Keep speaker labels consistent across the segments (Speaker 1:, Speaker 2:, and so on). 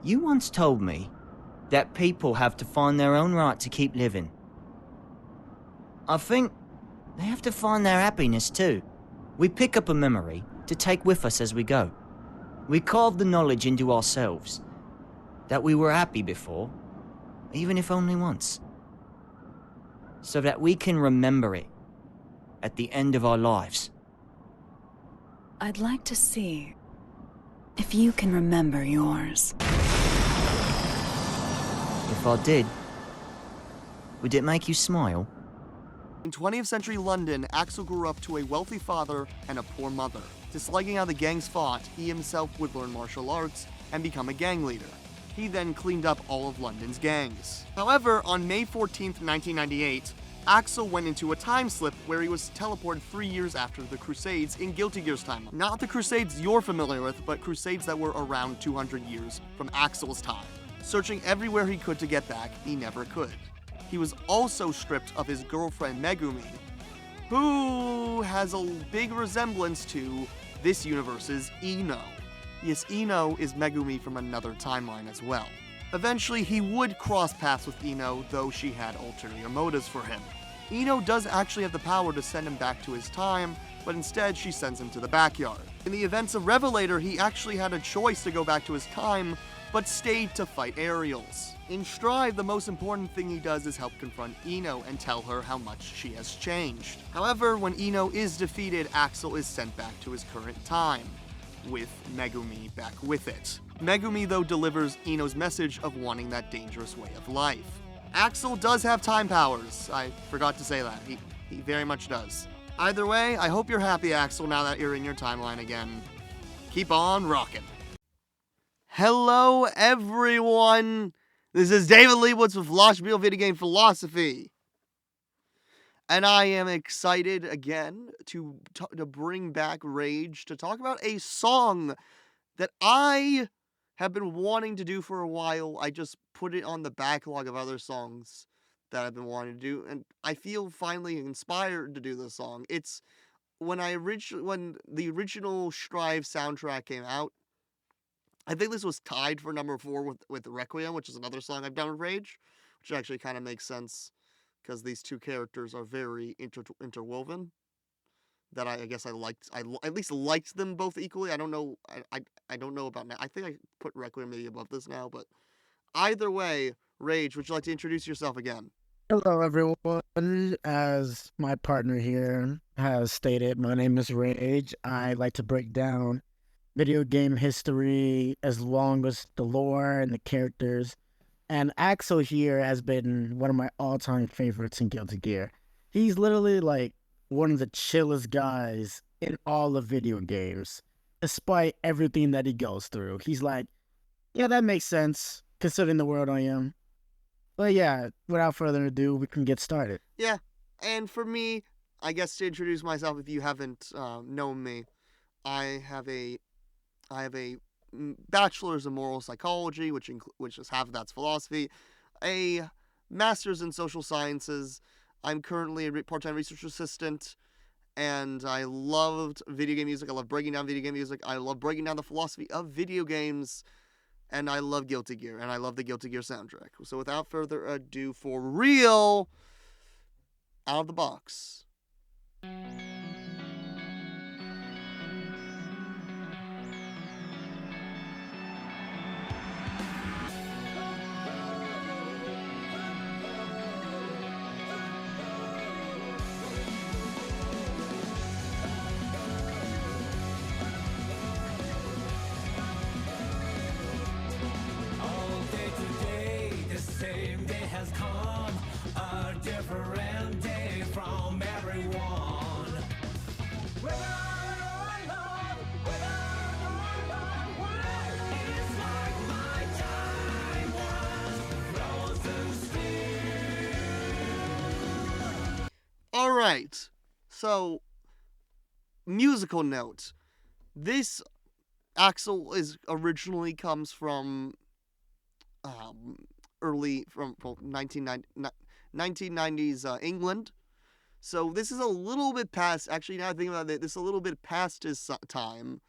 Speaker 1: You once told me that people have to find their own right to keep living. I think they have to find their happiness too. We pick up a memory to take with us as we go. We carve the knowledge into ourselves that we were happy before, even if only once, so that we can remember it at the end of our lives.
Speaker 2: I'd like to see if you can remember yours.
Speaker 1: If I did, would it make you smile?
Speaker 3: In 20th century London, Axl grew up to a wealthy father and a poor mother. Disliking how the gangs fought, he himself would learn martial arts and become a gang leader. He then cleaned up all of London's gangs. However, on May 14th, 1998, Axl went into a time slip where he was teleported 3 years after the Crusades in Guilty Gear's timeline. Not the Crusades you're familiar with, but Crusades that were around 200 years from Axl's time. Searching everywhere he could to get back, he never could. He was also stripped of his girlfriend Megumi, who has a big resemblance to this universe's Ino. Yes, Ino is Megumi from another timeline as well. Eventually, he would cross paths with Ino, though she had ulterior motives for him. Ino does actually have the power to send him back to his time, but instead she sends him to the backyard. In the events of Revelator, he actually had a choice to go back to his time, but stayed to fight Aerials. In Strive, the most important thing he does is help confront Ino and tell her how much she has changed. However, when Ino is defeated, Axl is sent back to his current time, with Megumi back with it. Megumi, though, delivers Ino's message of wanting that dangerous way of life. Axl does have time powers. I forgot to say that. He very much does. Either way, I hope you're happy, Axl, now that you're in your timeline again. Keep on rocking. Hello, everyone. This is David Leibowitz with Loshbiel Video Game Philosophy. And I am excited again to bring back Rage, to talk about a song that I have been wanting to do for a while. I just put it on the backlog of other songs that I've been wanting to do, and I feel finally inspired to do this song. It's when the original Strive soundtrack came out. I think this was tied for number 4 with Requiem, which is another song I've done with Rage, which actually kind of makes sense because these two characters are very interwoven. That I guess I at least liked them both equally. I don't know. I don't know about now. I think I put Requiem maybe above this now, but either way, Rage, would you like to introduce yourself again?
Speaker 4: Hello, everyone. As my partner here has stated, my name is Rage. I like to break down video game history as long as the lore and the characters. And Axl here has been one of my all-time favorites in Guilty Gear. He's literally like one of the chillest guys in all of video games, despite everything that he goes through. He's like, yeah, that makes sense, considering the world I am. But yeah, without further ado, we can get started.
Speaker 3: Yeah, and for me, I guess to introduce myself, if you haven't known me, I have a bachelor's in moral psychology, which is half of that's philosophy, a master's in social sciences. I'm currently a part-time research assistant, and I loved video game music. I love breaking down video game music. I love breaking down the philosophy of video games, and I love Guilty Gear, and I love the Guilty Gear soundtrack. So without further ado, for real, out of the box. Alright, so, musical note. This Axl originally comes from early, from 1990s England. So this is a little bit past, actually now I think about it, this is a little bit past his time.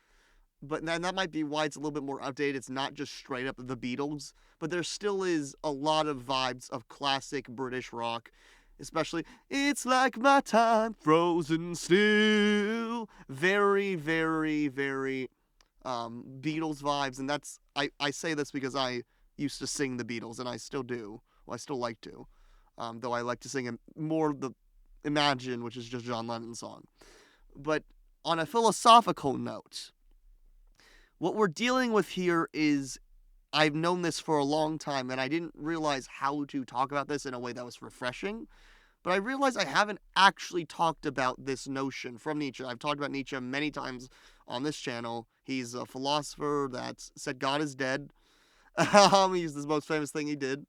Speaker 3: but then that might be why it's a little bit more updated. It's not just straight up the Beatles, but there still is a lot of vibes of classic British rock, especially "It's Like My Time Frozen Still." Very, very, very Beatles vibes, and I say this because I used to sing the Beatles, and I still do. Well, I still like to, though I like to sing more of the Imagine, which is just John Lennon's song. But on a philosophical note, what we're dealing with here is, I've known this for a long time, and I didn't realize how to talk about this in a way that was refreshing. But I realized I haven't actually talked about this notion from Nietzsche. I've talked about Nietzsche many times on this channel. He's a philosopher that said God is dead. He's the most famous thing he did.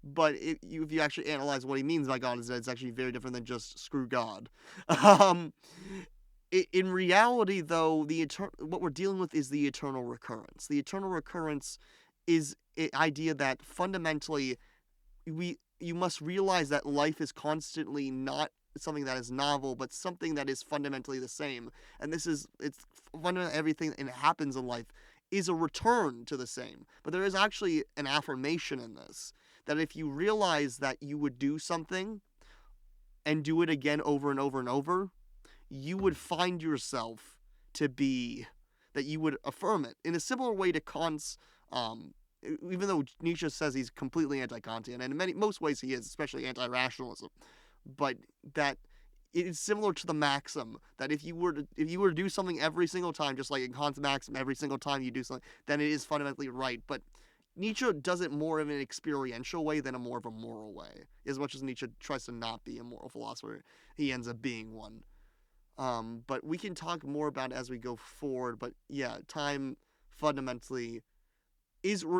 Speaker 3: But if you actually analyze what he means by God is dead, it's actually very different than just screw God. In reality, though, what we're dealing with is the eternal recurrence. The eternal recurrence is an idea that fundamentally you must realize that life is constantly not something that is novel, but something that is fundamentally the same. And it's fundamentally everything that happens in life is a return to the same. But there is actually an affirmation in this, that if you realize that you would do something and do it again over and over and over, you would find yourself that you would affirm it. In a similar way to Kant's, even though Nietzsche says he's completely anti-Kantian, and in most ways he is, especially anti-rationalism, but that it is similar to the maxim that if you were to do something every single time, just like in Kant's maxim, every single time you do something, then it is fundamentally right. But Nietzsche does it more of an experiential way than more of a moral way. As much as Nietzsche tries to not be a moral philosopher, he ends up being one. But we can talk more about it as we go forward. But yeah, time fundamentally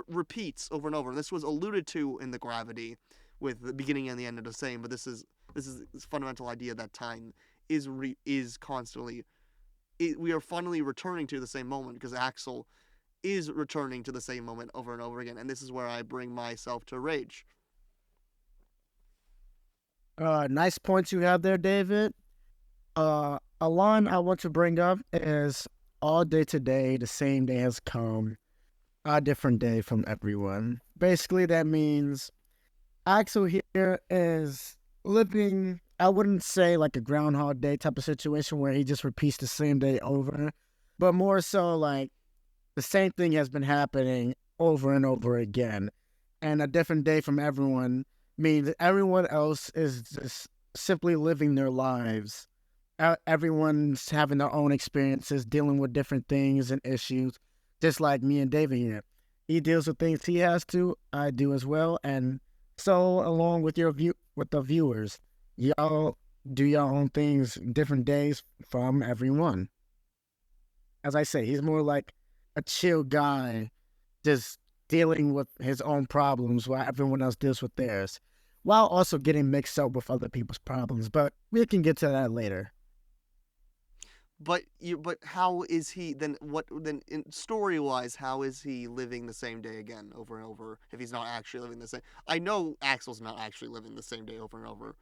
Speaker 3: repeats over and over. And this was alluded to in the Gravity, with the beginning and the end of the same. But this is this fundamental idea that time is constantly. We are finally returning to the same moment, because Axl is returning to the same moment over and over again. And this is where I bring myself to rage.
Speaker 4: Nice points you have there, David. A line I want to bring up is, all day today, the same day has come, a different day from everyone. Basically, that means Axl here is living, I wouldn't say like a Groundhog Day type of situation where he just repeats the same day over, but more so like the same thing has been happening over and over again. And a different day from everyone means everyone else is just simply living their lives. Everyone's having their own experiences, dealing with different things and issues, just like me and David here. He deals with things he has to, I do as well, and so along with with the viewers, y'all do your own things, different days from everyone. As I say, he's more like a chill guy, just dealing with his own problems while everyone else deals with theirs, while also getting mixed up with other people's problems. But we can get to that later.
Speaker 3: But how is he then? Story-wise, how is he living the same day again over and over if he's not actually living the same? I know Axl's not actually living the same day over and over,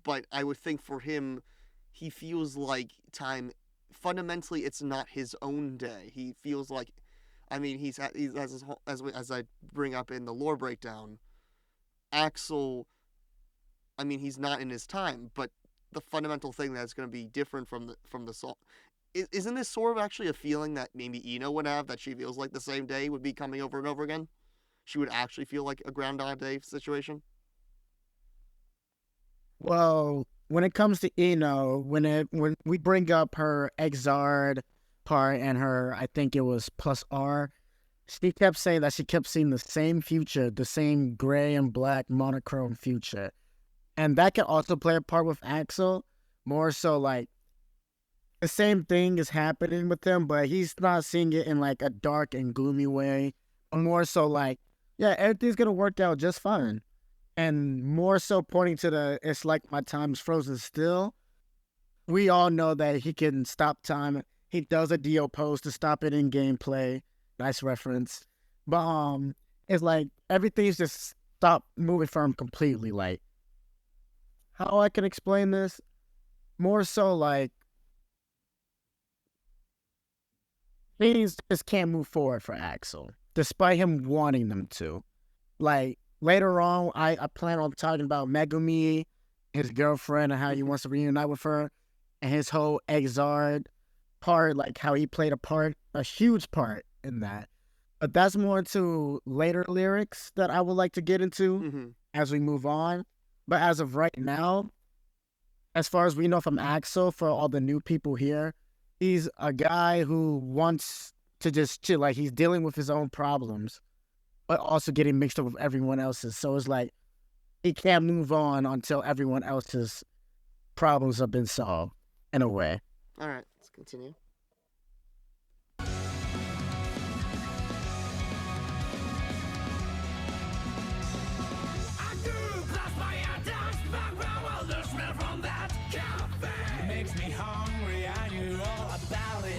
Speaker 3: but I would think for him, he feels like time. Fundamentally, it's not his own day. He feels like, I mean, he has his whole, as I bring up in the lore breakdown, Axl. I mean, he's not in his time, but the fundamental thing that's going to be different from the song. Isn't this sort of actually a feeling that maybe Eno would have, that she feels like the same day would be coming over and over again? She would actually feel like a Groundhog Day situation?
Speaker 4: Well, when it comes to Eno, when we bring up her Exard part and her, I think it was plus R, she kept saying that she kept seeing the same future, the same gray and black monochrome future. And that can also play a part with Axl, more so like the same thing is happening with him, but he's not seeing it in like a dark and gloomy way. More so like, yeah, everything's gonna work out just fine. And more so pointing to it's like my time's frozen still. We all know that he can stop time. He does a DO pose to stop it in gameplay. Nice reference. But it's like everything's just stopped moving for him completely. Like, how I can explain this? More so like things just can't move forward for Axl, despite him wanting them to. Like, later on, I plan on talking about Megumi, his girlfriend, and how he wants to reunite with her, and his whole Exard part, like how he played a huge part in that. But that's more into later lyrics that I would like to get into as we move on. But as of right now, as far as we know from Axl, for all the new people here, he's a guy who wants to just chill. Like, he's dealing with his own problems, but also getting mixed up with everyone else's. So it's like he can't move on until everyone else's problems have been solved, in a way.
Speaker 3: All right, let's continue.
Speaker 5: Makes me hungry, I knew all about it.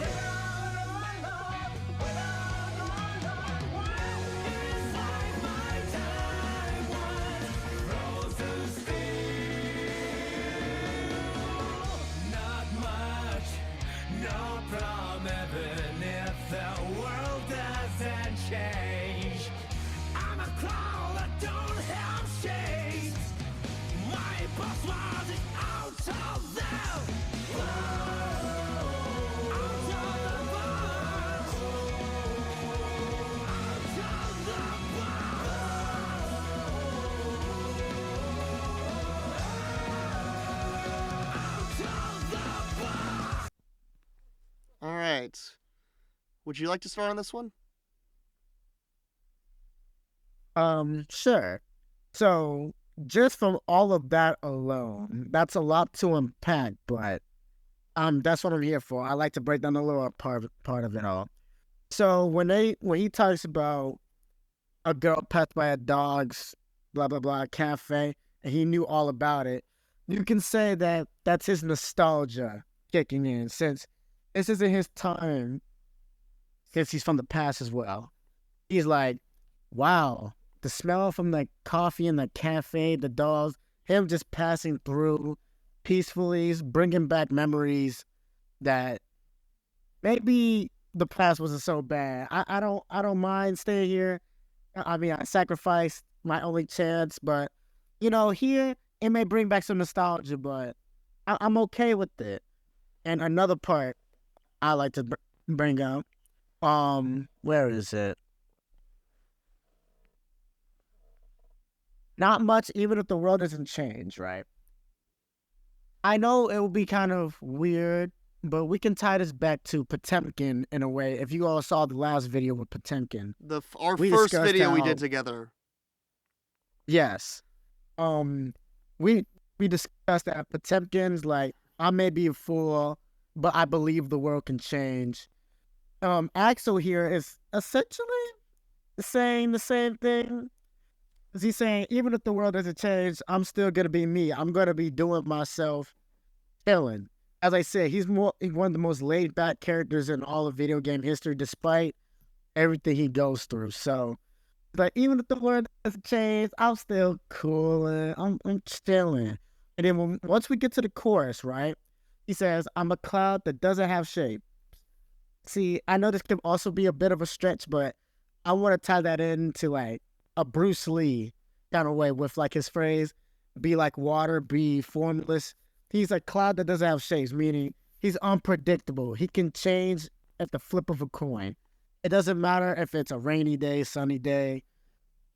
Speaker 5: Inside my time was frozen still. Not much, no problem, even if the world doesn't change. I'm a clown that don't have shades. My boss was out of them.
Speaker 3: All right. Would you like to start on this one?
Speaker 4: Sure. So, just from all of that alone, that's a lot to unpack, but that's what I'm here for. I like to break down the lower part of it all. So when he talks about a girl passed by a dog's blah blah blah cafe and he knew all about it, you can say that that's his nostalgia kicking in, since this isn't his time, since he's from the past as well. He's like, wow, the smell from the coffee in the cafe, the dogs, him just passing through peacefully, bringing back memories that maybe the past wasn't so bad. I don't mind staying here. I mean, I sacrificed my only chance, but here it may bring back some nostalgia, but I'm okay with it. And another part I like to bring up, where is it? Not much, even if the world doesn't change, right? I know it will be kind of weird, but we can tie this back to Potemkin in a way. If you all saw the last video with Potemkin,
Speaker 3: Our
Speaker 4: we
Speaker 3: first
Speaker 4: discussed
Speaker 3: video we
Speaker 4: how-
Speaker 3: did together.
Speaker 4: yes, we discussed that Potemkin's like, I may be a fool, but I believe the world can change. Axl here is essentially saying the same thing. He's saying, even if the world doesn't change, I'm still gonna be me. I'm gonna be doing myself, chilling. As I said, he's one of the most laid back characters in all of video game history, despite everything he goes through. So, like, even if the world doesn't change, I'm still cool and I'm chilling. And then once we get to the chorus, right? He says, I'm a cloud that doesn't have shape. See, I know this could also be a bit of a stretch, but I want to tie that into like a Bruce Lee kind of way with like his phrase, be like water, be formless. He's a cloud that doesn't have shapes, meaning he's unpredictable. He can change at the flip of a coin. It doesn't matter if it's a rainy day, sunny day.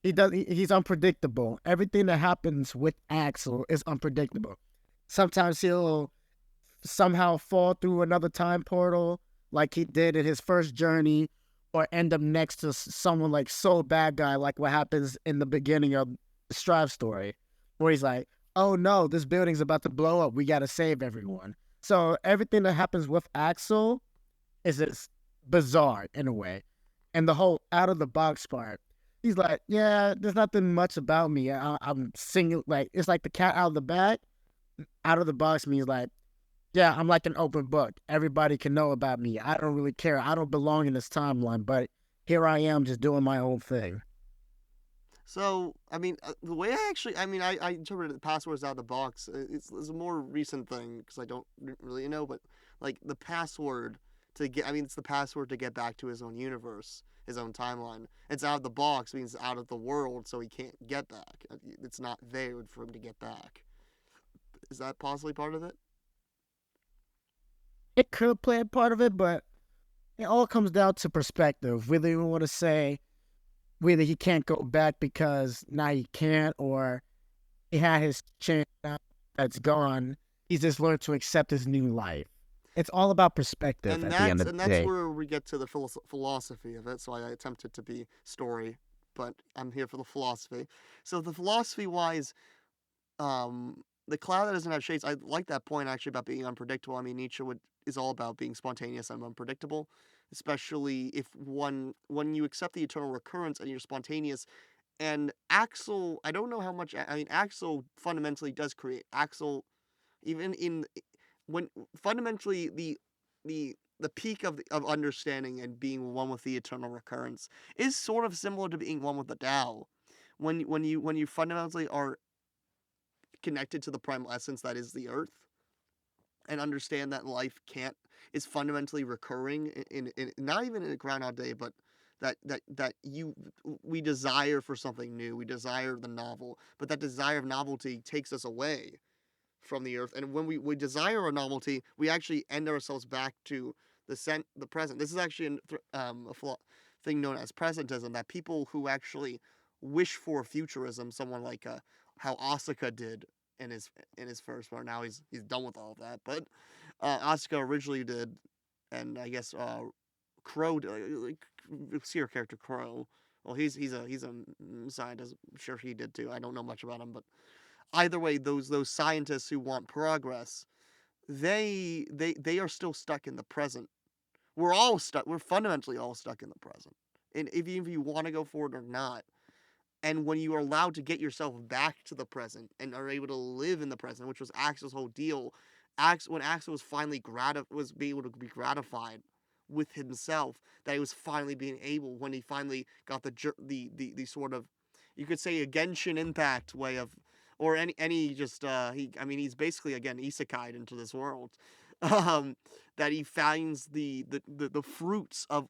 Speaker 4: He's unpredictable. Everything that happens with Axl is unpredictable. Sometimes he'll somehow fall through another time portal like he did in his first journey, or end up next to someone like so bad guy, like what happens in the beginning of the Strive story, where he's like, oh no, this building's about to blow up. We got to save everyone. So everything that happens with Axl is just bizarre in a way. And the whole out of the box part, he's like, yeah, there's nothing much about me. I'm singing, like, it's like the cat out of the bag. Out of the box means like, yeah, I'm like an open book. Everybody can know about me. I don't really care. I don't belong in this timeline, but here I am just doing my own thing.
Speaker 3: So, I mean, the way I interpreted the passwords out of the box, it's a more recent thing because I don't really know, but like the password to get. I mean, it's the password to get back to his own universe, his own timeline. It's out of the box means out of the world, so he can't get back. It's not there for him to get back. Is that possibly part of it?
Speaker 4: It could play a part of it, but it all comes down to perspective. Whether you want to say whether he can't go back because now he can't, or he had his chance that's gone. He's just learned to accept his new life. It's all about perspective
Speaker 3: And
Speaker 4: at the end of the
Speaker 3: that's
Speaker 4: day.
Speaker 3: where we get to the philosophy of it. So I attempted to be story, but I'm here for the philosophy. So the philosophy-wise, the cloud that doesn't have shades. I like that point actually about being unpredictable. I mean, Nietzsche is all about being spontaneous and unpredictable, especially if when you accept the eternal recurrence and you're spontaneous. And Axl, I don't know how much. I mean, Axl fundamentally does create. Axl, even in when fundamentally the peak of understanding and being one with the eternal recurrence is sort of similar to being one with the Tao. When you fundamentally are connected to the primal essence that is the earth, and understand that life is fundamentally recurring in not even in a Groundhog Day, but that we desire for something new, we desire the novel, but that desire of novelty takes us away from the earth, and when we desire a novelty, we actually end ourselves back to the present. This is actually thing known as presentism, that people who actually wish for futurism, someone like how Asuka did in his first part. Now he's done with all of that, but Asuka originally did, and I guess Crow, like, see her character Crow. Well, he's a scientist. I'm sure he did too. I don't know much about him, but either way, those scientists who want progress, they are still stuck in the present. We're all stuck. We're fundamentally all stuck in the present, and even if you want to go forward or not. And when you are allowed to get yourself back to the present and are able to live in the present, which was Axl's whole deal, when Axl was finally able to be gratified with himself, that he was finally being able, when he finally got the sort of, you could say, a Genshin Impact way of, or any just he's basically again isekai'd into this world. That he finds the fruits of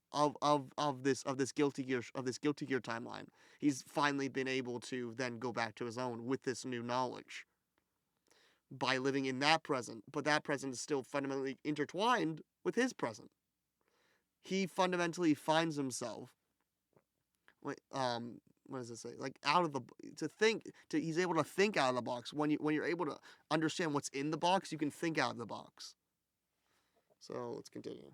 Speaker 3: this Guilty Gear timeline. He's finally been able to then go back to his own with this new knowledge by living in that present, but that present is still fundamentally intertwined with his present. He fundamentally finds himself, what does it say? Like he's able to think out of the box. When you're able to understand what's in the box, you can think out of the box. So let's continue.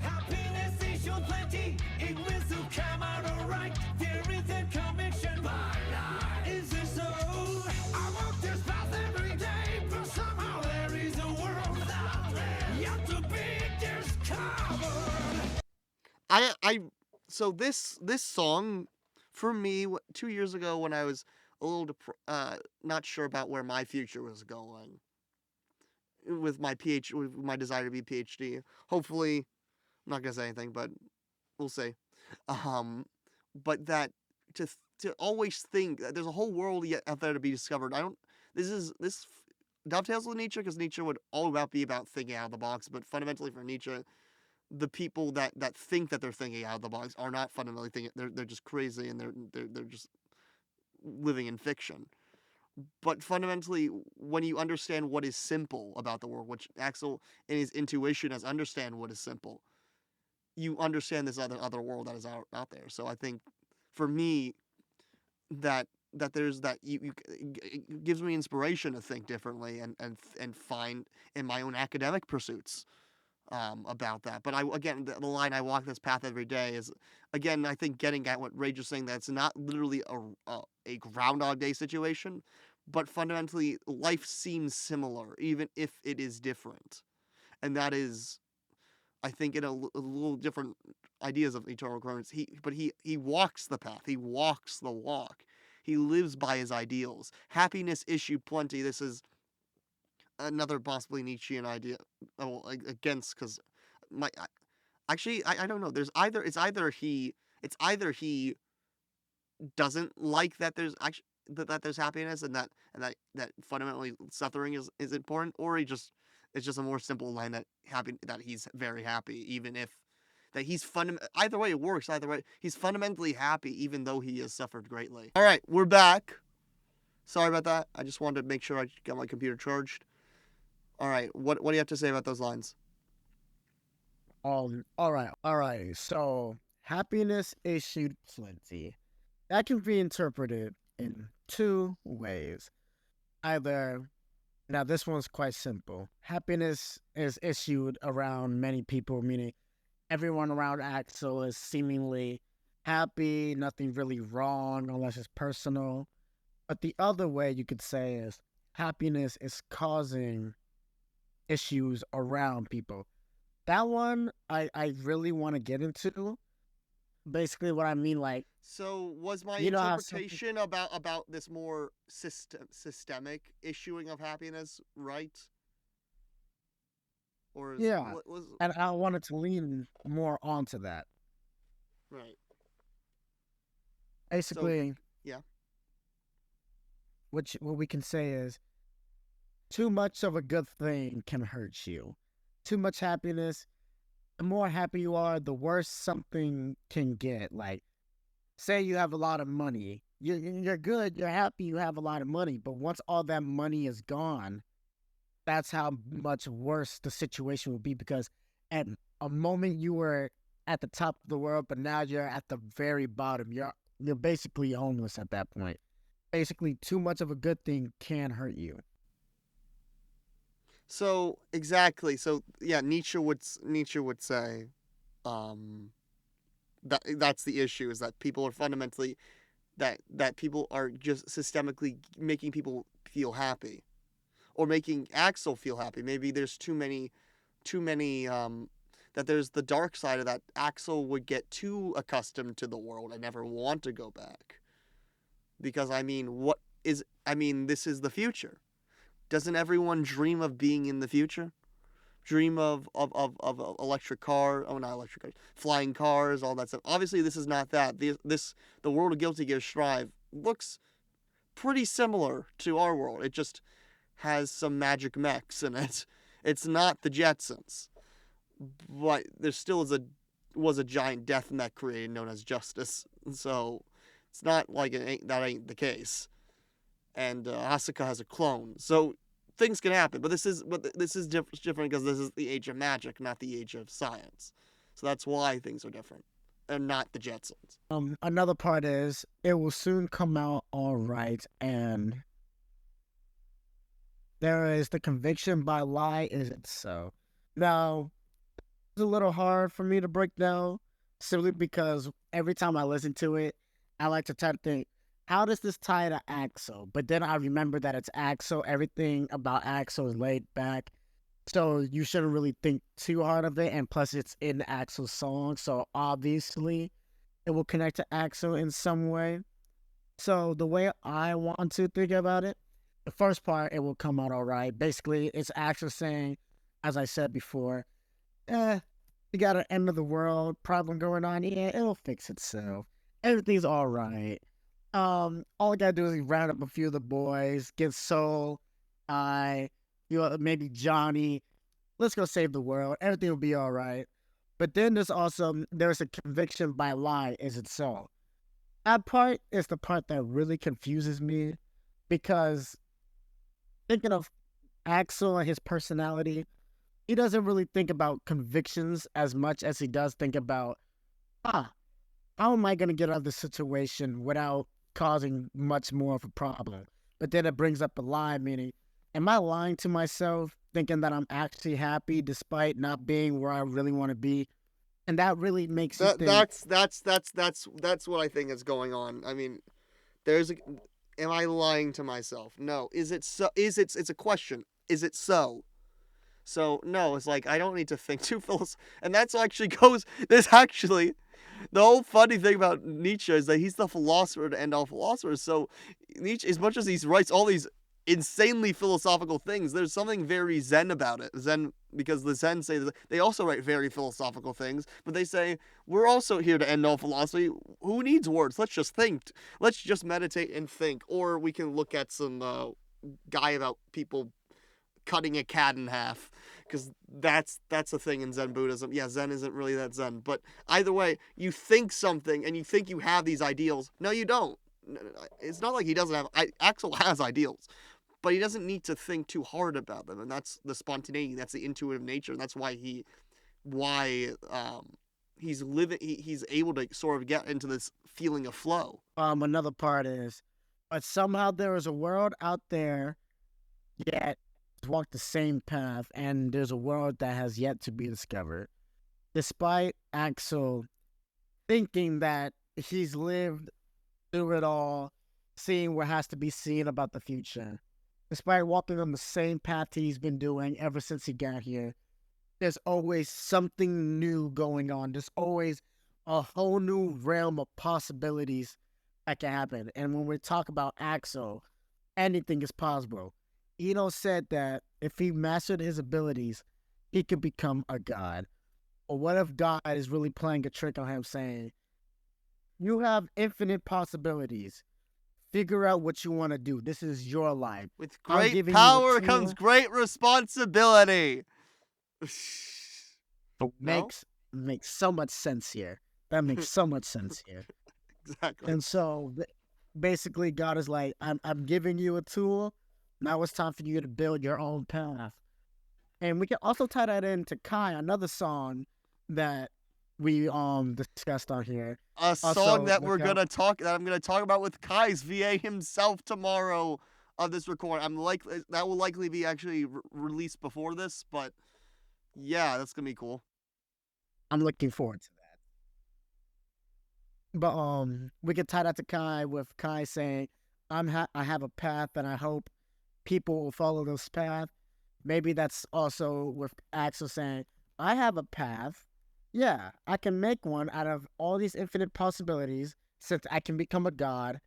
Speaker 5: Happiness is your plenty, it will come out alright. There is a conviction, my life is this so. I walk this path every day, but somehow there is a world out there yet to be discovered.
Speaker 3: So this song, for me, 2 years ago when I was a little not sure about where my future was going with my with my desire to be PhD. Hopefully, I'm not gonna say anything, but we'll see. But that to always think that there's a whole world yet out there to be discovered. This dovetails with Nietzsche, because Nietzsche would all be about thinking out of the box, but fundamentally for Nietzsche, the people that think that they're thinking out of the box are not fundamentally thinking. They're just crazy, and they're just living in fiction. But fundamentally, when you understand what is simple about the world, which Axl in his intuition has understand what is simple, you understand this other world that is out there. So I think, for me, that there's that it gives me inspiration to think differently and find in my own academic pursuits about that. But the line, I walk this path every day, is, again, I think getting at what Rage is saying, that it's not literally a Groundhog Day situation, but fundamentally life seems similar, even if it is different. And that is, I think, in a little different ideas of Eternal Recurrence. He walks the path. He walks the walk. He lives by his ideals. Happiness issue plenty. This is another possibly Nietzschean idea, against, because I don't know. It's either he doesn't like that there's actually that there's happiness and that fundamentally suffering is important, or it's just a more simple line that he's very happy, even if that he's either way it works. Either way, he's fundamentally happy even though he has suffered greatly. All right, we're back. Sorry about that. I just wanted to make sure I got my computer charged. All right, what do you have to say about those lines?
Speaker 4: All right. So happiness issued plenty. That can be interpreted in two ways. Either, now this one's quite simple. Happiness is issued around many people, meaning everyone around Axl is seemingly happy, nothing really wrong unless it's personal. But the other way you could say is happiness is causing issues around people. That one I really want to get into. Basically what I mean, like,
Speaker 3: So was my
Speaker 4: you know how
Speaker 3: interpretation about this more systemic issuing of happiness right? Or
Speaker 4: yeah,
Speaker 3: what was
Speaker 4: and I wanted to lean more onto that.
Speaker 3: right?
Speaker 4: Basically,
Speaker 3: Yeah.
Speaker 4: what we can say is too much of a good thing can hurt you. Too much happiness, the more happy you are, the worse something can get. Like, say you have a lot of money. You're good, you're happy, you have a lot of money. But once all that money is gone, that's how much worse the situation will be, because at a moment you were at the top of the world, but now you're at the very bottom. You're basically homeless at that point. Basically, too much of a good thing can hurt you.
Speaker 3: So exactly. So yeah, Nietzsche would say, that's the issue, is that people are fundamentally that people are just systemically making people feel happy, or making Axl feel happy. Maybe there's too many that there's the dark side of that. Axl would get too accustomed to the world and never want to go back. Because this is the future. Doesn't everyone dream of being in the future? Dream of electric car, not electric cars, flying cars, all that stuff. Obviously, this is not that. The world of Guilty Gear Strive looks pretty similar to our world. It just has some magic mechs in it. It's not the Jetsons, but there still was a giant death mech created known as Justice. So it's not like that ain't the case. And Asuka has a clone, so things can happen. But this is different because this is the age of magic, not the age of science. So that's why things are different, and not the Jetsons.
Speaker 4: Another part is it will soon come out all right, and there is the conviction by lie. Is it so? Now, it's a little hard for me to break down, simply because every time I listen to it, I like to try to think, how does this tie to Axl? But then I remember that it's Axl. Everything about Axl is laid back. So you shouldn't really think too hard of it. And plus, it's in Axl's song. So obviously, it will connect to Axl in some way. So the way I want to think about it, the first part, it will come out all right. Basically, it's Axl saying, as I said before, you got an end of the world problem going on. Yeah, it'll fix itself. Everything's all right. All I gotta do is round up a few of the boys, get Soul, maybe Johnny. Let's go save the world. Everything will be all right. But then there's a conviction by lie. Is it so? That part is the part that really confuses me, because thinking of Axl and his personality, he doesn't really think about convictions as much as he does think about, how am I gonna get out of this situation without causing much more of a problem? But then it brings up a lie, meaning, am I lying to myself, thinking that I'm actually happy despite not being where I really want to be? And that really makes you think.
Speaker 3: That's what I think is going on. I mean, am I lying to myself? No. Is it so? It's a question. Is it so? So no, it's like I don't need to think too philosophical. And the whole funny thing about Nietzsche is that he's the philosopher to end all philosophers. So Nietzsche, as much as he writes all these insanely philosophical things. There's something very Zen about it. Zen, because the Zen say that they also write very philosophical things, but they say, we're also here to end all philosophy. Who needs words? Let's just think. Let's just meditate and think. Or we can look at some guy about people cutting a cat in half, because that's a thing in Zen Buddhism. Yeah, Zen isn't really that Zen, but either way, you think something and you think you have these ideals. No, you don't. It's not like he doesn't have. Axl has ideals, but he doesn't need to think too hard about them, and that's the spontaneity. That's the intuitive nature, and that's why he's living. He's able to sort of get into this feeling of flow.
Speaker 4: Another part is, but somehow there is a world out there yet walk the same path, and there's a world that has yet to be discovered. Despite Axl thinking that he's lived through it all, seeing what has to be seen about the future, despite walking on the same path he's been doing ever since he got here, there's always something new going on. There's always a whole new realm of possibilities that can happen. And when we talk about Axl, anything is possible. Eno said that if he mastered his abilities, he could become a god. Or what if God is really playing a trick on him, saying, you have infinite possibilities. Figure out what you want to do. This is your life.
Speaker 3: With great power comes great responsibility.
Speaker 4: Makes so much sense here. That makes so much sense here.
Speaker 3: Exactly.
Speaker 4: And so basically God is like, I'm giving you a tool. Now it's time for you to build your own path. And we can also tie that into Kai, another song that we discussed on here.
Speaker 3: A song that I'm gonna talk about with Kai's VA himself tomorrow of this recording. That will likely be actually released before this, but yeah, that's gonna be cool.
Speaker 4: I'm looking forward to that. But we can tie that to Kai with Kai saying, I have a path and I hope people will follow this path. Maybe that's also with Axl saying, I have a path. Yeah, I can make one out of all these infinite possibilities. Since I can become a god,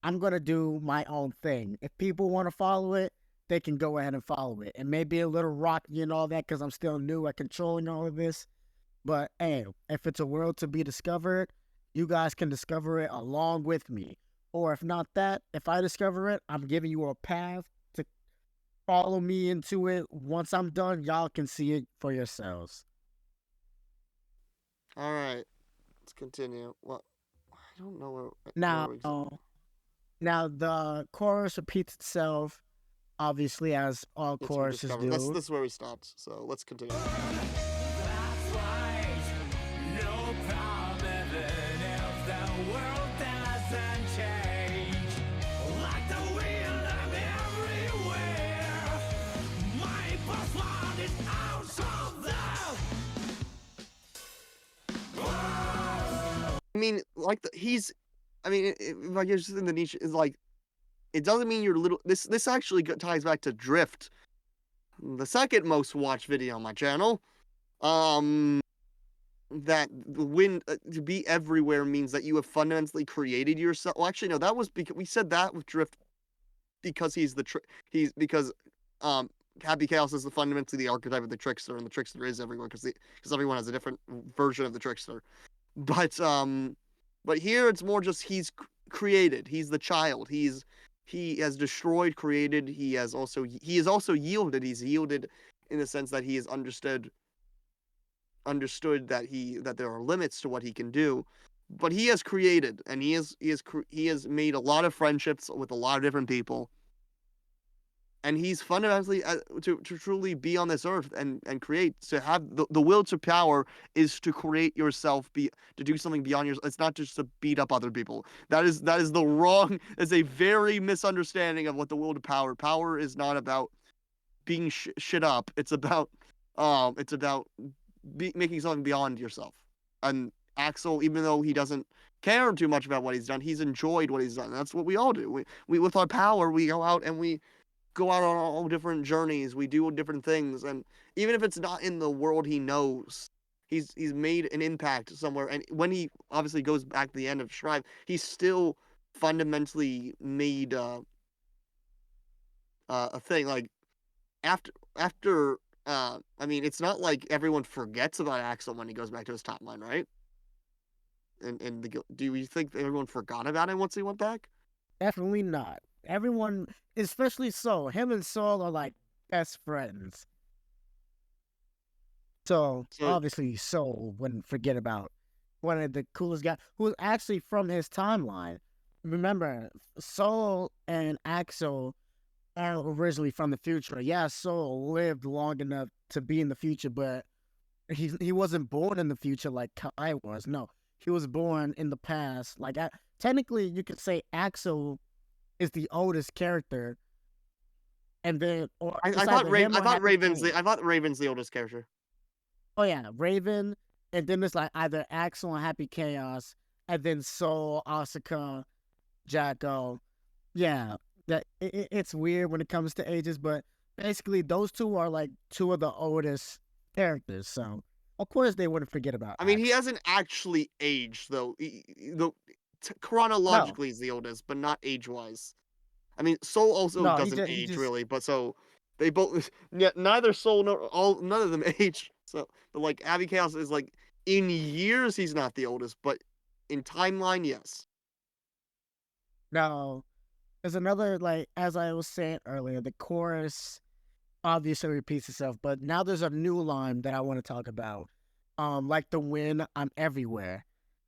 Speaker 4: I'm going to do my own thing. If people want to follow it, they can go ahead and follow it. It may be a little rocky and all that because I'm still new at controlling all of this. But hey, if it's a world to be discovered, you guys can discover it along with me. Or if not that, if I discover it, I'm giving you a path to follow me into it. Once I'm done, y'all can see it for yourselves.
Speaker 3: All right, let's continue. Well, I don't know where
Speaker 4: Now the chorus repeats itself, obviously, as all choruses do.
Speaker 3: This is where we stopped, so let's continue.
Speaker 5: That's right. No problem even if the world doesn't change. Like the wind, I'm everywhere. My password is out of there.
Speaker 3: I mean, like if I guess in the Nietzsche is like, it doesn't mean you're little. This actually ties back to Drift, the second most watched video on my channel. That the wind to be everywhere means that you have fundamentally created yourself. Well, actually, no, that was because we said that with Drift because because Happy Chaos is fundamentally the archetype of the trickster, and the trickster is everyone because everyone has a different version of the trickster. But here it's more just he's created. He's the child. He has destroyed, created. He has also yielded. He's yielded in the sense that he has understood that there are limits to what he can do. But he has created, and he has made a lot of friendships with a lot of different people. And he's fundamentally to truly be on this earth and create, to have the will to power is to create yourself, to do something beyond yourself. It's not just to beat up other people. That is the wrong. It's a very misunderstanding of what the will to power. Power is not about being shit up. It's about making something beyond yourself. And Axl, even though he doesn't care too much about what he's done, he's enjoyed what he's done. That's what we all do. We with our power, we go out and we go out on all different journeys. We do different things, and even if it's not in the world he knows, he's made an impact somewhere. And when he obviously goes back to the end of Shrive, he's still fundamentally made a thing. Like after I mean, it's not like everyone forgets about Axl when he goes back to his timeline, right? And do you think everyone forgot about him once he went back?
Speaker 4: Definitely not. Everyone, especially Soul, him and Soul are like best friends. So
Speaker 3: So
Speaker 4: obviously Soul wouldn't forget about one of the coolest guys who was actually from his timeline. Remember, Soul and Axl are originally from the future. Yeah, Soul lived long enough to be in the future, but he wasn't born in the future like Kai was. No, he was born in the past. Like technically, you could say Axl is the oldest character, and then or it's either him or Happy Chaos.
Speaker 3: I thought Raven's the oldest character.
Speaker 4: Oh yeah, Raven, and then it's like either Axl and Happy Chaos, and then Soul, Asuka, Jacko. Yeah, it's weird when it comes to ages, but basically those two are like two of the oldest characters. So of course they wouldn't forget about
Speaker 3: I mean, he
Speaker 4: Axl.
Speaker 3: hasn't actually aged though.
Speaker 4: No,
Speaker 3: Chronologically, he's the oldest, but not age-wise. I mean, Soul also
Speaker 4: no,
Speaker 3: doesn't
Speaker 4: he
Speaker 3: age
Speaker 4: just
Speaker 3: really, but so they both neither Soul nor none of them age. So, but like Abby Chaos is like in years he's not the oldest, but in timeline, yes.
Speaker 4: no. There's another like as I was saying earlier, the chorus obviously repeats itself, but now there's a new line that I want to talk about. Like the wind, I'm everywhere.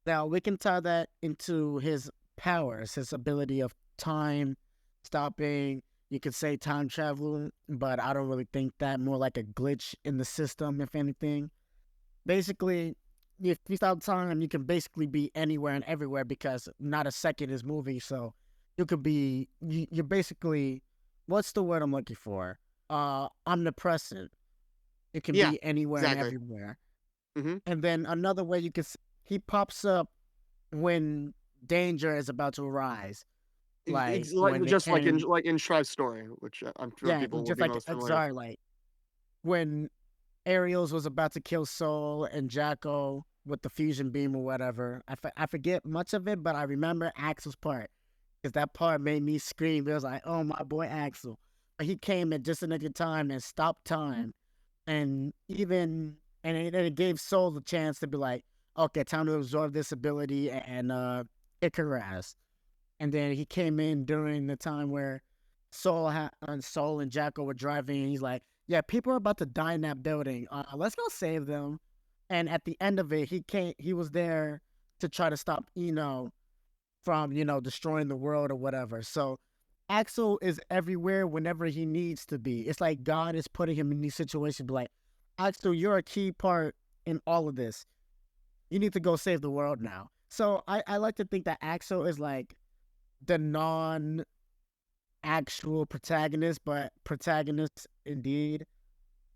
Speaker 4: Now we can tie that into his powers, his ability of time stopping. You could say time travel, but I don't really think that. More like a glitch in the system, if anything. Basically, if you stop time, you can basically be anywhere and everywhere because not a second is moving. So you could be, you're basically, what's the word I'm looking for? Omnipresent. It can
Speaker 3: Yeah,
Speaker 4: be anywhere and
Speaker 3: exactly.
Speaker 4: everywhere.
Speaker 3: hmm
Speaker 4: And then another way you can, he pops up when danger is about to arise. Like when they
Speaker 3: Just
Speaker 4: came,
Speaker 3: like in Shrive's story, which I'm sure
Speaker 4: yeah,
Speaker 3: people will
Speaker 4: just
Speaker 3: be
Speaker 4: like
Speaker 3: most familiar.
Speaker 4: sorry, like when Ariels was about to kill Soul and Jacko with the fusion beam or whatever. I forget much of it, but I remember Axl's part because that part made me scream. It was like, oh, my boy Axl. But he came at just another time and stopped time. And it gave Soul the chance to be like, okay, time to absorb this ability and kick her ass. And then he came in during the time where Soul and Jacko were driving, and he's like, "Yeah, people are about to die in that building. Let's go save them." And at the end of it, he was there to try to stop Eno from destroying the world or whatever. So Axl is everywhere whenever he needs to be. It's like God is putting him in these situations. Be like, Axl, you're a key part in all of this. You need to go save the world now. So I like to think that Axl is like the non actual protagonist, but protagonist indeed.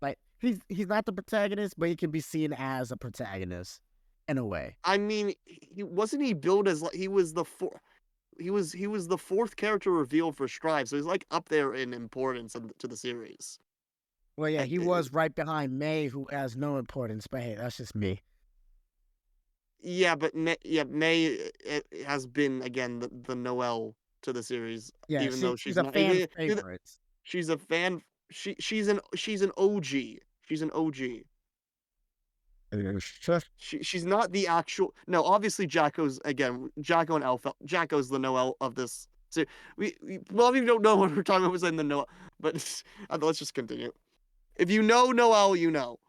Speaker 4: Like he's not the protagonist, but he can be seen as a protagonist in a way.
Speaker 3: I mean, he wasn't he billed as like he was the he was the fourth character revealed for Strive, so he's like up there in importance to the series.
Speaker 4: Well, yeah,
Speaker 3: And
Speaker 4: he was right behind May, who has no importance. But hey, that's just me.
Speaker 3: yeah, but May has been again the Noelle to the series,
Speaker 4: Yeah,
Speaker 3: even though
Speaker 4: she's
Speaker 3: she's
Speaker 4: a
Speaker 3: not.
Speaker 4: fan favorite.
Speaker 3: She's a fan. She's an OG. She's an OG. She's not the actual. No, obviously Jacko's again. Jacko and Alpha. Jacko's the Noelle of this. So a lot of you don't know what we're talking about. We're saying the Noelle, but let's just continue. If you know Noelle, you know.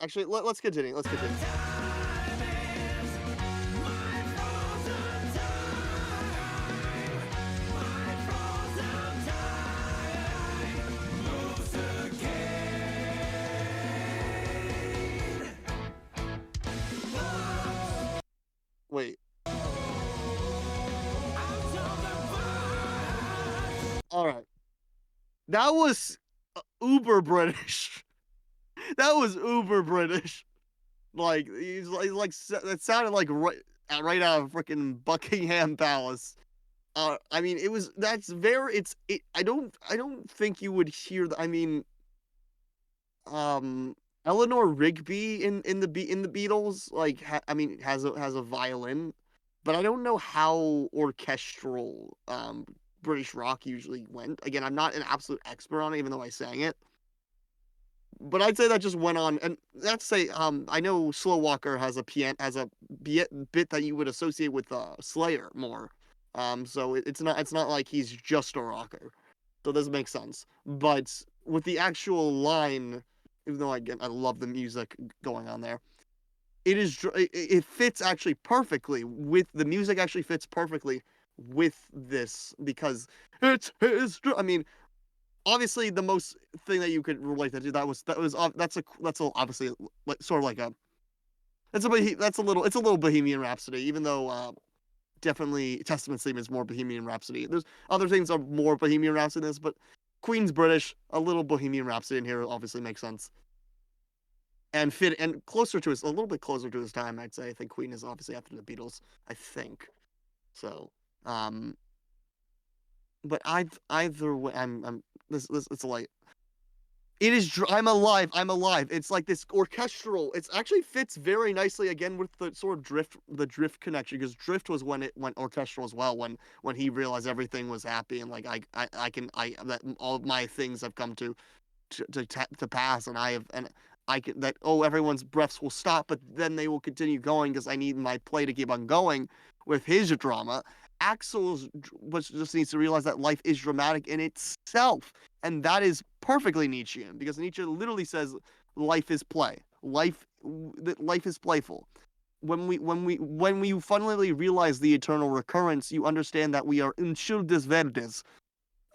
Speaker 3: Actually, let's continue. Let's continue. Wait. All right. That was uber British. That was uber British. Like he's like that sounded like right out of freaking Buckingham Palace. I mean, I don't think you would hear I mean, Eleanor Rigby in the Beatles, like I mean, has a violin, but I don't know how orchestral British rock usually went. Again, I'm not an absolute expert on it, even though I sang it. But I'd say that just went on, and let's say I know Slow Walker has a bit that you would associate with Slayer more. So it's not like he's just a rocker. So it doesn't make sense. But with the actual line, even though I love the music going on there, it fits actually perfectly with the music. Actually fits perfectly with this because it's his. I mean, obviously the most thing that you could relate that to that's obviously like, sort of like a that's a little Bohemian Rhapsody, even though definitely Testament's theme is more Bohemian Rhapsody. There's other things are more Bohemian Rhapsody than this, but Queen's British, a little Bohemian Rhapsody in here obviously makes sense. And fit and closer to his a little bit closer to his time, I'd say. I think Queen is obviously after the Beatles, I think. So, but either way, I'm this it's like it is. I'm alive. I'm alive. It's like this orchestral. It's actually fits very nicely again with the sort of drift connection because drift was when it went orchestral as well. When he realized everything was happy and like I that all of my things have come to pass and I can that everyone's breaths will stop but then they will continue going because I need my play to keep on going with his drama. Axl just needs to realize that life is dramatic in itself, and that is perfectly Nietzschean because Nietzsche literally says life is play. Life is playful. When we finally realize the eternal recurrence, you understand that we are in des verdes.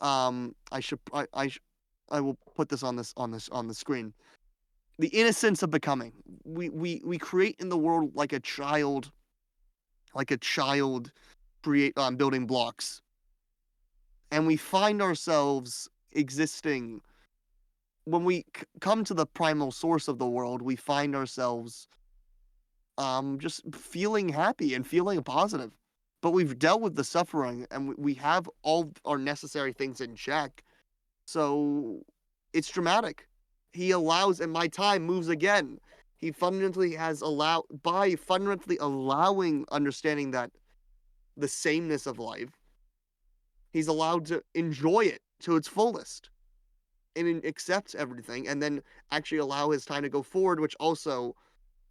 Speaker 3: I will put this on the screen. The innocence of becoming. We create in the world like a child create building blocks, and we find ourselves existing when we come to the primal source of the world. We find ourselves just feeling happy and feeling positive, but we've dealt with the suffering and we have all our necessary things in check, so it's dramatic. He allows, and my time moves again. He fundamentally fundamentally allowing understanding that the sameness of life, he's allowed to enjoy it to its fullest and accepts everything and then actually allow his time to go forward, which also,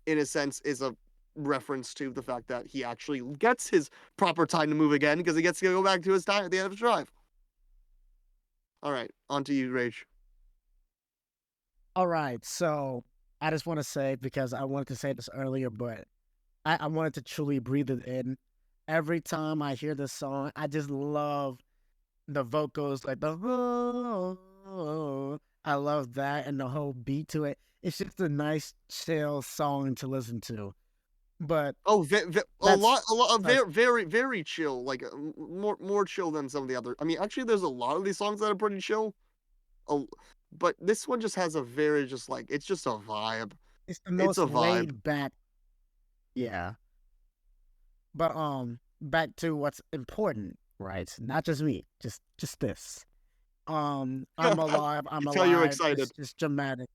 Speaker 3: in a sense, is a reference to the fact that he actually gets his proper time to move again because he gets to go back to his time at the end of his drive. All right, on to you, Rage.
Speaker 4: All right, so I just want to say, because I wanted to say this earlier, but I wanted to truly breathe it in. Every time I hear this song, I just love the vocals, like the I love that and the whole beat to it. It's just a nice, chill song to listen to. But
Speaker 3: very, very chill, like more chill than some of the other. I mean, actually, there's a lot of these songs that are pretty chill. But this one just has a very it's just a vibe.
Speaker 4: It's the most laid back. Yeah. But back to what's important, right? Not just me, just this. I'm alive. I'm alive.
Speaker 3: Tell you're excited.
Speaker 4: It's dramatic.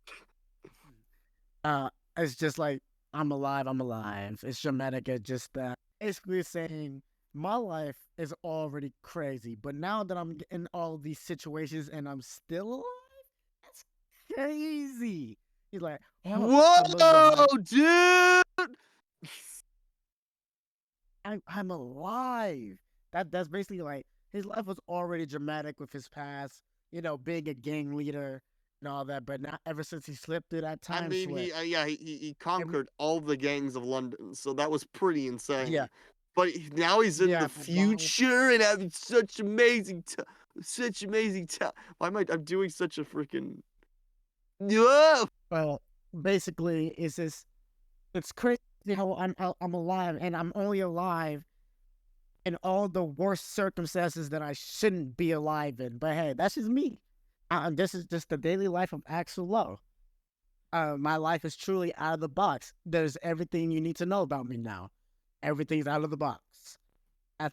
Speaker 4: It's just like I'm alive. I'm alive. It's dramatic. It's just that basically saying my life is already crazy, but now that I'm in all these situations and I'm still alive, that's crazy. He's like,
Speaker 3: whoa, dude!
Speaker 4: I'm alive. That's basically like his life was already dramatic with his past, being a gang leader, and all that, but not ever since he slipped through that
Speaker 3: I
Speaker 4: time
Speaker 3: mean,
Speaker 4: switch.
Speaker 3: he conquered all the gangs of London, so that was pretty insane.
Speaker 4: Yeah,
Speaker 3: But now he's in
Speaker 4: yeah,
Speaker 3: the future and having such amazing time. Why am I'm doing such a freaking... Whoa!
Speaker 4: well, basically, it's crazy how I'm alive, and I'm only alive in all the worst circumstances that I shouldn't be alive in. But hey, that's just me. This is just the daily life of Axl Low. My life is truly out of the box. There's everything you need to know about me now. Everything's out of the box.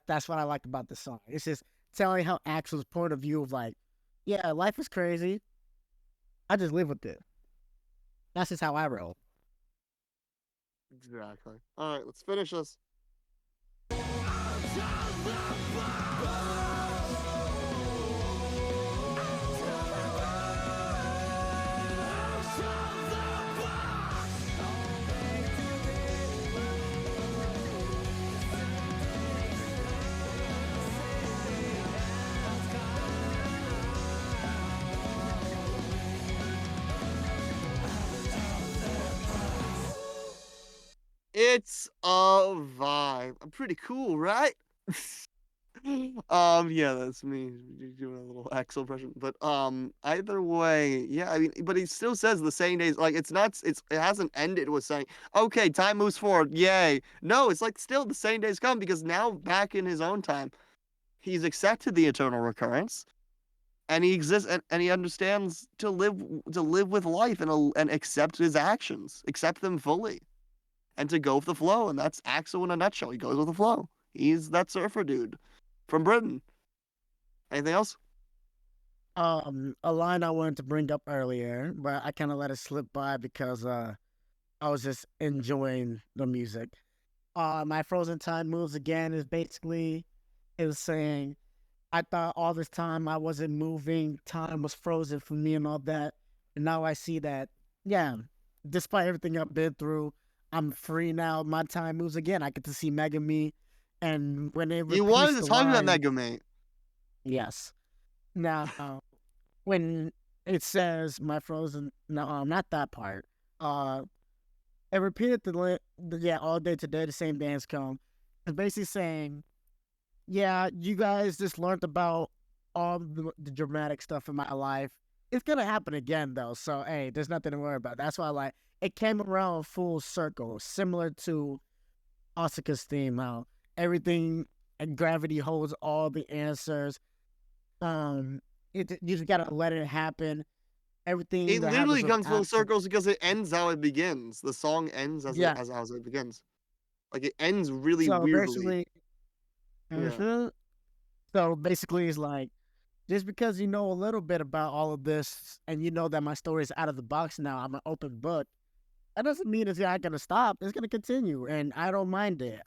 Speaker 4: That's what I like about the song. It's just telling how Axl's point of view of like, yeah, life is crazy. I just live with it. That's just how I roll.
Speaker 3: Exactly. All right, let's finish this. It's a vibe. I'm pretty cool, right? Yeah, that's me doing a little Axl impression. But either way, yeah, I mean, but he still says the same days. Like it hasn't ended with saying, okay, time moves forward, yay. No, it's like still the same days come because now back in his own time, he's accepted the eternal recurrence, and he exists and he understands to live with life and accept his actions, accept them fully, and to go with the flow. And that's Axl in a nutshell. He goes with the flow. He's that surfer dude from Britain. Anything else?
Speaker 4: A line I wanted to bring up earlier, but I kind of let it slip by because I was just enjoying the music. My frozen time moves again is basically it was saying I thought all this time I wasn't moving, time was frozen for me and all that, and now I see that yeah, despite everything I've been through, I'm free now. My time moves again. I get to see Mega Me, and when it
Speaker 3: You
Speaker 4: repeats
Speaker 3: wanted to
Speaker 4: the
Speaker 3: talk about
Speaker 4: line,
Speaker 3: Mega Mate.
Speaker 4: yes. Now, when it says my frozen, no, not that part. It repeated yeah, all day today, the same dance come. It's basically saying, yeah, you guys just learned about all the dramatic stuff in my life. It's gonna happen again though, so hey, there's nothing to worry about. That's why like it came around full circle, similar to Asuka's theme, how everything and gravity holds all the answers. You just gotta let it happen. Everything
Speaker 3: It
Speaker 4: that happens
Speaker 3: literally
Speaker 4: with
Speaker 3: comes full
Speaker 4: Axl,
Speaker 3: circles because it ends how it begins. The song ends
Speaker 4: yeah.
Speaker 3: as it begins. Like it ends really
Speaker 4: So
Speaker 3: weirdly.
Speaker 4: basically,
Speaker 3: Yeah.
Speaker 4: so basically, it's like just because you know a little bit about all of this and you know that my story is out of the box now, I'm an open book. That doesn't mean it's not gonna stop. It's gonna continue, and I don't mind it.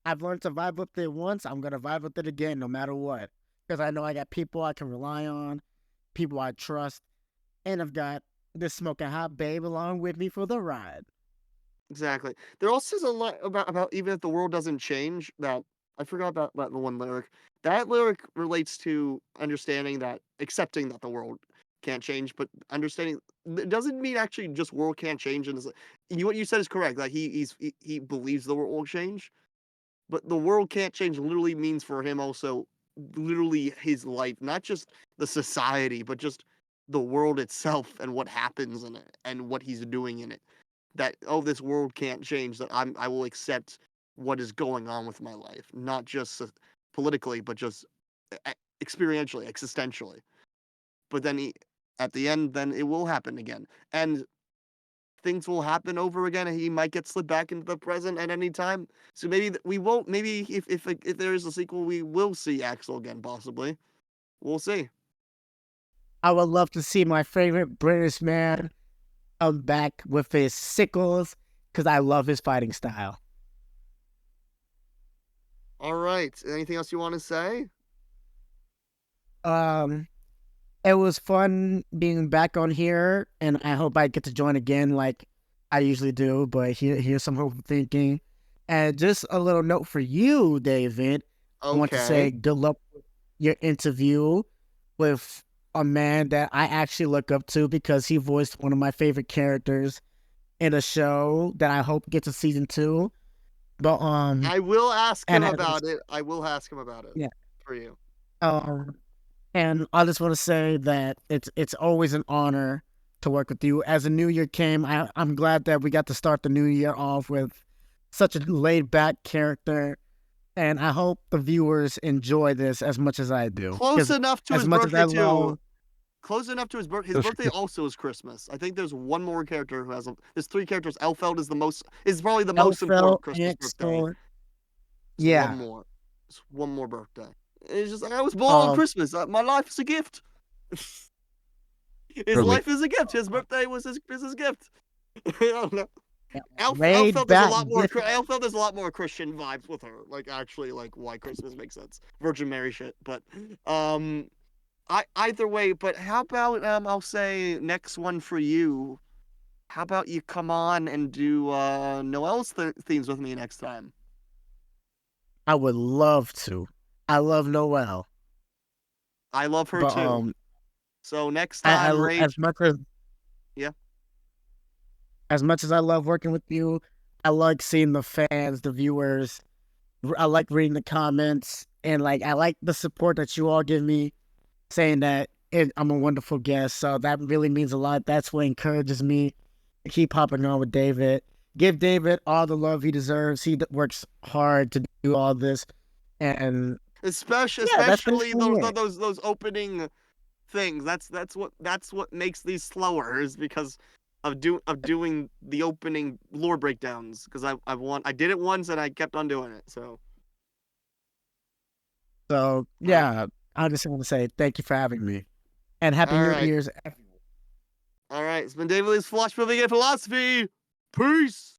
Speaker 4: I've learned to vibe with it once. I'm gonna vibe with it again, no matter what, because I know I got people I can rely on, people I trust, and I've got this smoking hot babe along with me for the ride.
Speaker 3: Exactly. There also says a lot about even if the world doesn't change. That I forgot about the one lyric. That lyric relates to understanding that accepting that the world can't change, but understanding it doesn't mean actually just world can't change. And what you said is correct. Like he believes the world will change, but the world can't change literally means for him also literally his life, not just the society, but just the world itself and what happens in it and what he's doing in it. That this world can't change. That I will accept what is going on with my life, not just politically, but just experientially, existentially. But then at the end, then it will happen again, and things will happen over again, and he might get slipped back into the present at any time. So maybe we won't. Maybe if there is a sequel, we will see Axl again, possibly. We'll see.
Speaker 4: I would love to see my favorite British man back with his sickles because I love his fighting style.
Speaker 3: All right. Anything else you want to say?
Speaker 4: Um, it was fun being back on here, and I hope I get to join again like I usually do. But here's some hopeful thinking. And just a little note for you, David. I want to say
Speaker 3: Okay.
Speaker 4: good luck with your interview with a man that I actually look up to because he voiced one of my favorite characters in a show that I hope gets a season 2. But
Speaker 3: I will ask him
Speaker 4: and
Speaker 3: about it. I will ask him about it
Speaker 4: yeah,
Speaker 3: for you.
Speaker 4: um, and I just want to say that it's always an honor to work with you. As the new year came, I'm glad that we got to start the new year off with such a laid back character, and I hope the viewers enjoy this as much as I do.
Speaker 3: Close
Speaker 4: 'Cause
Speaker 3: enough to
Speaker 4: as
Speaker 3: his
Speaker 4: much as I
Speaker 3: birthday too.
Speaker 4: love,
Speaker 3: Close enough to his birthday. His birthday also is Christmas. I think there's one more character who has there's 3 characters. Elfeld is probably the most important
Speaker 4: Elfeld,
Speaker 3: Christmas birthday.
Speaker 4: Axl,
Speaker 3: It's one
Speaker 4: yeah,
Speaker 3: more. It's one more birthday. It's just like I was born on
Speaker 4: um,
Speaker 3: Christmas. My life is a gift. His
Speaker 4: really,
Speaker 3: life is a gift. His birthday was his gift. I don't know.
Speaker 4: laid
Speaker 3: Elfeld there's a
Speaker 4: back.
Speaker 3: lot more. Elfeld there's a lot more Christian vibes with her. Like actually, like why Christmas makes sense. Virgin Mary shit. But either way. But how about I'll say next one for you. How about you come on and do Noel's themes with me next time?
Speaker 4: I would love to. I love Noelle,
Speaker 3: I love her
Speaker 4: but
Speaker 3: too. So next time, Rage. Yeah.
Speaker 4: as much as I love working with you, I like seeing the fans, the viewers. I like reading the comments, and like I like the support that you all give me, saying that I'm a wonderful guest. So that really means a lot. That's what encourages me to keep hopping on with David. Give David all the love he deserves. He works hard to do all this, and
Speaker 3: Especially
Speaker 4: yeah, that's
Speaker 3: those opening things. That's what makes these slower is because of doing the opening lore breakdowns because I did it once and I kept on doing it. So
Speaker 4: yeah. I just want to say thank you for having me, and happy
Speaker 3: all
Speaker 4: New
Speaker 3: right,
Speaker 4: Year's.
Speaker 3: all right. It's been David Lee's Flush Moving in Philosophy. Peace.